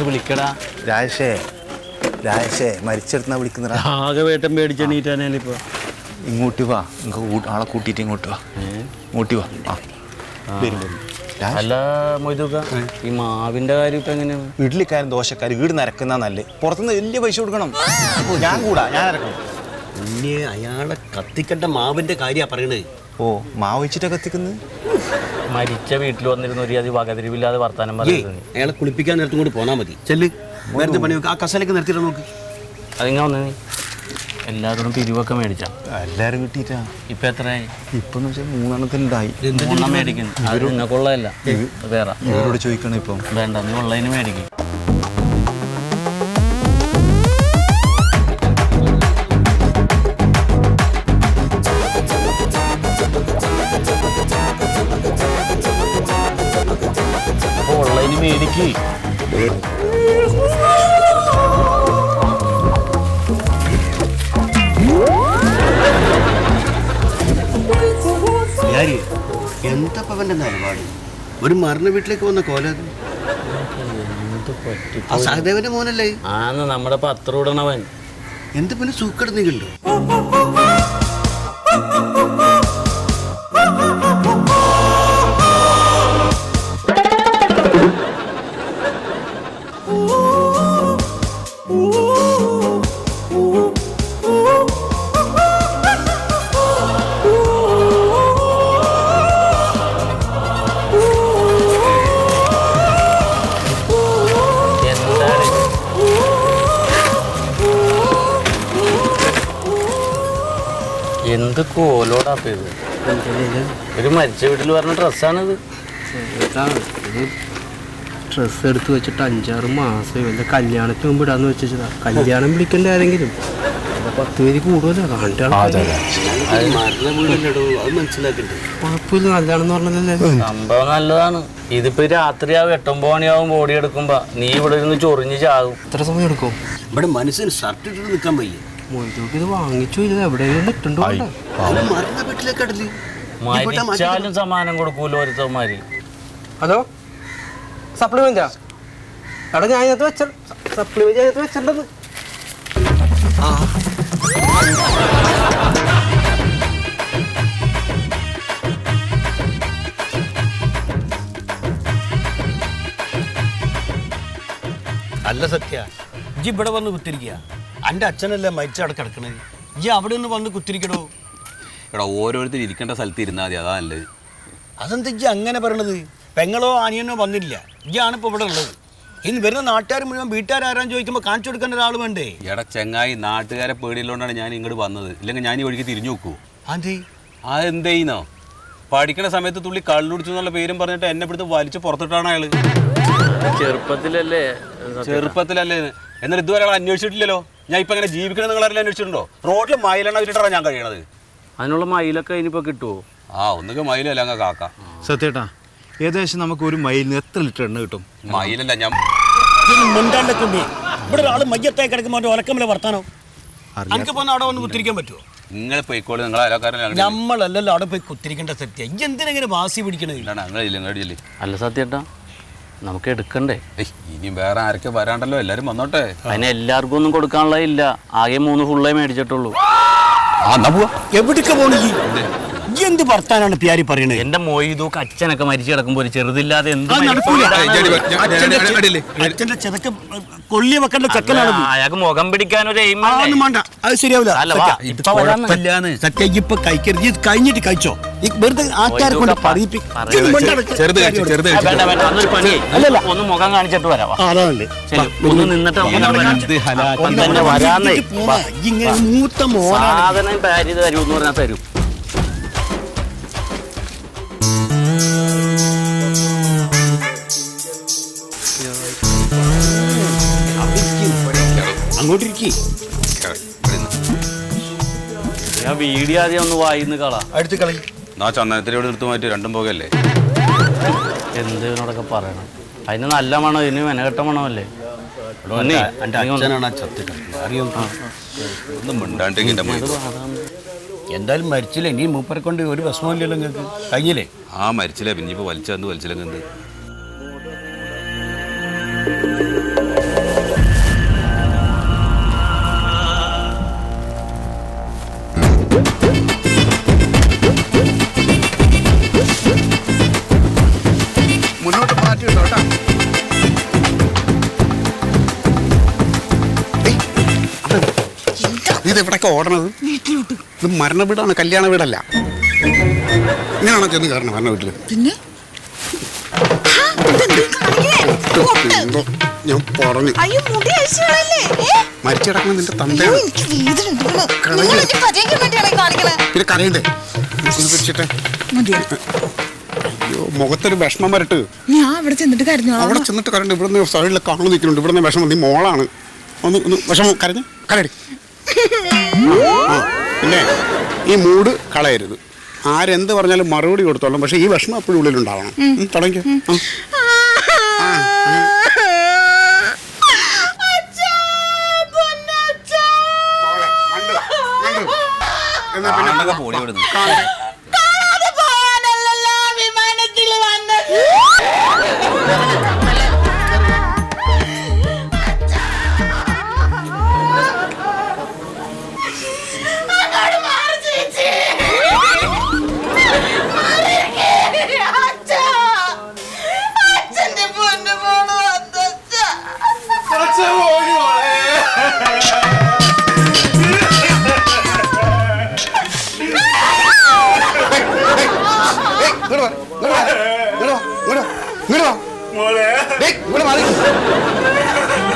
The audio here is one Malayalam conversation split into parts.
വിളിക്കടാ മരിച്ചെടുത്ത വിളിക്കുന്ന ആകെ വേട്ടം പേടിച്ചെണീറ്റാനിപ്പോ ഇങ്ങോട്ട് വാ ആളെ കൂട്ടിയിട്ട് ഇങ്ങോട്ട് വാ ഇങ്ങോട്ട് വാ. അല്ല മൊയ്തുക്ക ഈ മാവിന്റെ കാര്യം ഇപ്പൊ എങ്ങനെയാണ്? ഇഡ്ലിക്കാരും ദോശക്കാരും വീട് നിരക്കുന്ന നല്ലേ, പുറത്തുനിന്ന് വലിയ പൈസ കൊടുക്കണം. ഞാൻ ഇറക്കണം. പിന്നെ അയാളെ കത്തിക്കണ്ട മാവിന്റെ കാര്യ പറയണത്. ഓ, മാവ് വെച്ചിട്ടാ കത്തിക്കുന്നത്? മരിച്ച വീട്ടിൽ വന്നിരുന്ന ഒരു അതി വകതിരിവില്ലാതെ വർത്താനം പറയുന്നത്. അയാളെ കുളിപ്പിക്കാൻ നേരത്തും കൂടി പോന്നാ മതി. ചെല്ല് വേറെ പണി ആ കസലേക്ക് നിർത്തിയിട്ട് നോക്ക്. അതിങ്ങനെ വന്നേ നീ എല്ലാവരും പിരിവൊക്കെ മേടിച്ചാ? എല്ലാരും കിട്ടിയിട്ടാ. ഇപ്പൊ എത്രയായി? ഇപ്പൊന്ന് വെച്ചാൽ 3 എണ്ണത്തിനുണ്ടായി. മേടിക്കുന്നു. അത് നിങ്ങൾക്കുള്ളതല്ല, വേറെ ഇവരോട് ചോദിക്കണം. ഇപ്പം വേണ്ട, നീ ഉള്ളതിന് മേടിക്കും. അപ്പൊ ഉള്ളതിന് മേടിക്ക്. എന്തപ്പവന്റെ നിലപാട്? ഒരു മരണ വീട്ടിലേക്ക് വന്ന കോലത് സഹദേവന്റെ മോനല്ലേ? ആന്ന് നമ്മുടെ പത്രം ഇടണവൻ. എന്ത് പിന്നെ സൂക്കടന്നിട്ടുണ്ടോ? എന്ത് കോലോടാ ഇത്? ഒരു മരിച്ച വീട്ടിൽ പറഞ്ഞ ഡ്രസ്സാണിത്. ഡ്രസ്സ് എടുത്ത് വെച്ചിട്ട് 5-6 മാസം ഇവന്റെ കല്യാണത്തിന് മുമ്പ് ഇടാന്ന് വെച്ചാ. കല്യാണം വിളിക്കണ്ട ആരെങ്കിലും 10 പേര് കൂടുതലോ കുഴപ്പമില്ല. നല്ലതാണെന്ന് പറഞ്ഞല്ലേ? സംഭവം നല്ലതാണ്. ഇതിപ്പോ രാത്രിയാവും 8-9 മണിയാവും ബോഡി എടുക്കുമ്പോ നീ ഇവിടെ ഇരുന്ന് ചൊറിഞ്ഞ് ചാകും. എത്ര സമയം എടുക്കും? ഇവിടെ മനസ്സിന് ഷർട്ട് ഇട്ടിട്ട് നിൽക്കാൻ വയ്യ. മൊയ്തോക്ക് ഇത് വാങ്ങിച്ചു ഇല്ല, എവിടെയെങ്കിലും ഇട്ടുണ്ടോ? മരണ വീട്ടിലേക്കടല് മരിച്ചാലും സമ്മാനം കൊടുക്കൂലോ ഒരുത്തന്മാര്. ഹലോ, സപ്ലിമെന്റാ? അവിടെ ഞാൻ അതിനകത്ത് വെച്ച സപ്ലിമെന്റ് അതിനകത്ത് വെച്ചിട്ടുണ്ടെന്ന്. അല്ല സത്യ, ഇജ്ജ് ഇവിടെ വന്ന് കുത്തിരിക്കുക. എൻ്റെ അച്ഛനല്ലേ മരിച്ചവിടെ കിടക്കണത്. ഇജ്ജ് അവിടെ ഒന്ന് വന്ന് കുത്തിരിക്കടോ. എടാ, ഓരോരുത്തർ ഇരിക്കേണ്ട സ്ഥലത്ത് ഇരുന്നാൽ മതി, അതാ നല്ലത്. അതെന്താ ഇജ്ജ് അങ്ങനെ പറയണത്? പെങ്ങളോ അനിയനോ വന്നില്ല, ഇജ്ജാണ് ഇപ്പോൾ ഇവിടെ ഉള്ളത്. ഇന്ന് വരുന്ന നാട്ടുകാർ മുഴുവൻ വീട്ടുകാരാരാന്ന് ചോദിക്കുമ്പോൾ കാണിച്ചു കൊടുക്കേണ്ട ഒരാൾ വേണ്ടേ? എടാ ചങ്ങായി, നാട്ടുകാരെ പേടിയില്ലോണ്ടാണ് ഞാൻ ഇങ്ങോട്ട് വന്നത്. ഇല്ലെങ്കിൽ ഞാൻ ഈ വഴിക്ക് തിരിഞ്ഞു നോക്കൂ. അതെ, അതെന്തെയ്യുന്നോ? പഠിക്കണ സമയത്ത് തുള്ളി കള്ളുടിച്ചു എന്നുള്ള പേരും പറഞ്ഞിട്ട് എന്നെ പിടുത്ത് വലിച്ച് പുറത്തിട്ടാണ് അയാള്. ചെറുപ്പത്തിലല്ലേ? എന്നിട്ട് ഇതുവരെ അയാൾ അന്വേഷിച്ചിട്ടില്ലല്ലോ. ഞാൻ ഇപ്പൊ എങ്ങനെ ജീവിക്കണം നിങ്ങളെല്ലാം അന്വേഷിച്ചിട്ടുണ്ടോ? റോഡിൽ മയിലെണ്ണ വിട്ടിട്ടാണ് ഞാൻ കഴിയണത്. അതിനുള്ള മയിലൊക്കെ ഇനിയിപ്പോ കിട്ടുമോ? ഒന്നുകിൽ മയിലല്ല അങ്ങ് കാക്ക. സത്യേട്ടാ, ഏകദേശം നമുക്ക് ഒരു മയിലിന് എത്ര ലിറ്റർ എണ്ണ കിട്ടും? മയിലല്ല ഞാൻ മിണ്ടാണ്ടൊക്കെ ഇവിടെ ഒരാൾ മയ്യത്തായി കിടക്കുമ്പോൾ ഒലക്കമ്മലെ വർത്താനോ? എനിക്ക് പോന്ന അവിടെ വന്ന് കുത്തിരിക്കാൻ പറ്റുമോ? നിങ്ങൾ പോയിക്കോളൂ, നിങ്ങളെ അയൽക്കാരനാണ്. നമ്മളല്ലല്ലോ അവിടെ പോയി കുത്തിരിക്കേണ്ട സത്യ. ഇജ്ജ് എന്തിനെങ്ങനെ വാസി പിടിക്കണത്? അല്ല സത്യേട്ടാ, നമുക്ക് എടുക്കണ്ടേ? ഇനിയും വേറെ ആരൊക്കെ വരാണ്ടല്ലോ, എല്ലാരും വന്നോട്ടെ. അതിന് എല്ലാവർക്കും ഒന്നും കൊടുക്കാനുള്ള ഇല്ല. ആകെ 3 ഫുള്ളേ മേടിച്ചിട്ടുള്ളൂ. എവിടേക്ക് പോണി? എന്ത് വർത്താനാണ് പ്യാരി പറയണത്? എന്റെ മൊയ്തൂക്ക് അച്ഛനൊക്കെ മരിച്ചു കിടക്കുമ്പോ ഒരു ചെറുതില്ലാതെ എന്ത് അച്ഛന്റെ ചെതക്ക് കൊള്ളി വെക്കേണ്ട ചെക്കനാണ്. അയാൾക്ക് മുഖം പിടിക്കാൻ ഒരു എയിം വേണ്ട, അത് ശരിയാവില്ല. സത്യ ഇപ്പൊ കഴിക്കരുത്, ഇത് കഴിഞ്ഞിട്ട് കഴിച്ചോ. വെറുതെ ആൾക്കാരെ കൊണ്ട് ഒന്ന് മുഖം കാണിച്ചിട്ട് വരാം. ഒന്ന് നിന്നിട്ട് ഇങ്ങനെ മൂത്ത സാധനം പാരി തരൂ എന്ന് പറഞ്ഞാൽ തരൂ. അങ്ങോട്ടിരിക്കേ. ഞാൻ വീഡിയോ ആദ്യം ഒന്ന് വായിന്ന് കളാ അടുത്ത് കളി. ചന്ദനത്തിലൂടെ നിർത്തി മാറ്റി രണ്ടും പോകല്ലേ? എന്തിനോടൊക്കെ പറയണം? അതിന് നല്ല മണോ, ഇതിന് മെനകെട്ട മണമല്ലേ? എന്തായാലും മരിച്ചില്ലേ, ഇനി മൂപ്പരെ കൊണ്ട് ഒരു വിഷമമില്ലല്ലോ നിങ്ങൾക്ക്. കഴിഞ്ഞില്ലേ? മരിച്ചില്ലേ, പിന്നെ ഇപ്പൊ വലിച്ചു വലിച്ചില്ലെങ്കിൽ ഫ്ലാറ്റ് കിട്ടോ കേട്ടോ. ഇത് എവിടൊക്കെ ഓടണത്? ഇത് മരണ വീടാണ്, കല്യാണ വീടല്ല. ഇങ്ങനെയാണോ ചെന്ന് കയറണം മരണ വീട്ടില്? പിന്നെ എന്തോ ഞാൻ പറഞ്ഞു. അയ്യോ മുടി അഴിച്ചുകളല്ലേ മരിച്ചു കിടക്കുന്ന നിന്റെ തന്തയാണ്. എനിക്ക് വേദന പചയിക്കാൻ വേണ്ടിയാണ് കാണിക്കണേ. പിന്നെ കരയണ്ടേ? ഇത് പിടിച്ചിട്ടെ. മതിയോ? അയ്യോ മുഖത്തൊരു വിഷമം വരട്ട്. ഞാൻ അവിടെ ചെന്നിട്ട് കരഞ്ഞോളാം. അവിടെ ചെന്നിട്ട് കരണ്ട്. ഇവിടുന്ന് സൈഡിൽ കാണു നിൽക്കുന്നുണ്ട്. ഇവിടുന്ന് വിഷമം. നീ മോളാണ്. ഒന്ന് വിഷമം കരഞ്ഞ് കരടി. ആ പിന്നെ ഈ മൂഡ് കളയരുത്. ആരെന്ത് പറഞ്ഞാലും മറുപടി കൊടുത്തോളാം. പക്ഷെ ഈ വിഷമം എപ്പോഴും ഉള്ളിലുണ്ടാവണം. തുടങ്ങിക്കോ. പോടി വിടുന്നു.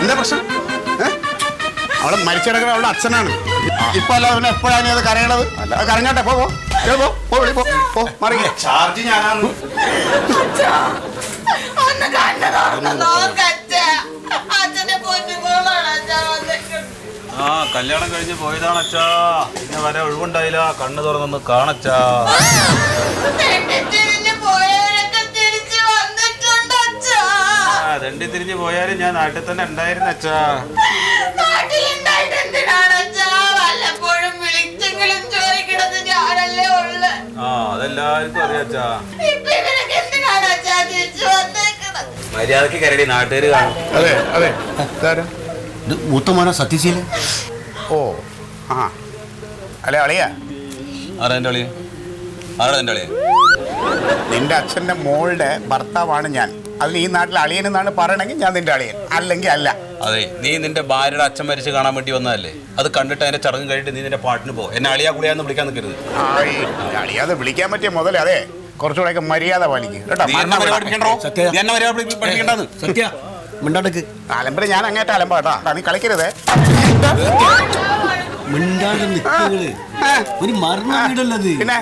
എന്താ പ്രശ്നം? അവളെ മരിച്ചെടുക്കണ അവളുടെ അച്ഛനാണ്. ഇപ്പൊ അല്ല അവനെ എപ്പോഴാണ് അത് കരയണത്? കരഞ്ഞോട്ടെ. പോ മറിയ ചാർജ് ഞാനാണ്. ആ കല്യാണം കഴിഞ്ഞ് പോയതാണ് അച്ഛാ. പിന്നെ വരെ ഒഴിവുണ്ടായില്ല. കണ്ണ് തുറന്നൊന്ന് കാണച്ചാ. രണ്ടി തിരിഞ്ഞ് പോയാലും ഞാൻ നാട്ടിൽ തന്നെ ഉണ്ടായിരുന്നു അച്ഛാ. ആ അതെല്ലാവർക്കും അറിയാച്ചാ. മര്യാദക്ക് കരടി നാട്ടുകാര് കാണും. അതെ അതെ. ഇത് മൂത്തമാനോ സത്യശീലൻ? ഓ ആ അല്ലേ അളിയാ? ആരാ എൻ്റെ അളിയ? ആരാ എൻ്റെ അളിയ? നിന്റെ അച്ഛൻ്റെ മോളുടെ ഭർത്താവാണ് ഞാൻ. അതിൽ ഈ നാട്ടിൽ അളിയൻ എന്നാണ് പറയണമെങ്കിൽ ഞാൻ നിന്റെ അളിയൻ, അല്ലെങ്കിൽ അല്ല. അതെ, നീ നിന്റെ ഭാര്യയുടെ അച്ഛൻ മരിച്ച് കാണാൻ വേണ്ടി വന്നതല്ലേ? അത് കണ്ടിട്ട് അതിന്റെ ചടങ്ങ് കഴിഞ്ഞിട്ട് നീ നിന്റെ പാട്ടിന് പോ. എന്നെ അളിയാ കുളിയാന്ന് വിളിക്കാൻ നിൽക്കരുത്. അളിയാതെ വിളിക്കാൻ പറ്റിയ മുതൽ അതെ കുറച്ചുകൂടെ മര്യാദ പാലിക്കും കേട്ടോ. സത്യ മിണ്ടാടക്ക്. അലമ്പല് ഞാൻ അങ്ങേറ്റ അലമ്പാട്ടാ. നീ കളിക്കരുതേ. മിണ്ടാതെ നിൽക്കുന്നത് ഒരു മരണ വീടല്ലത്. പിന്നെ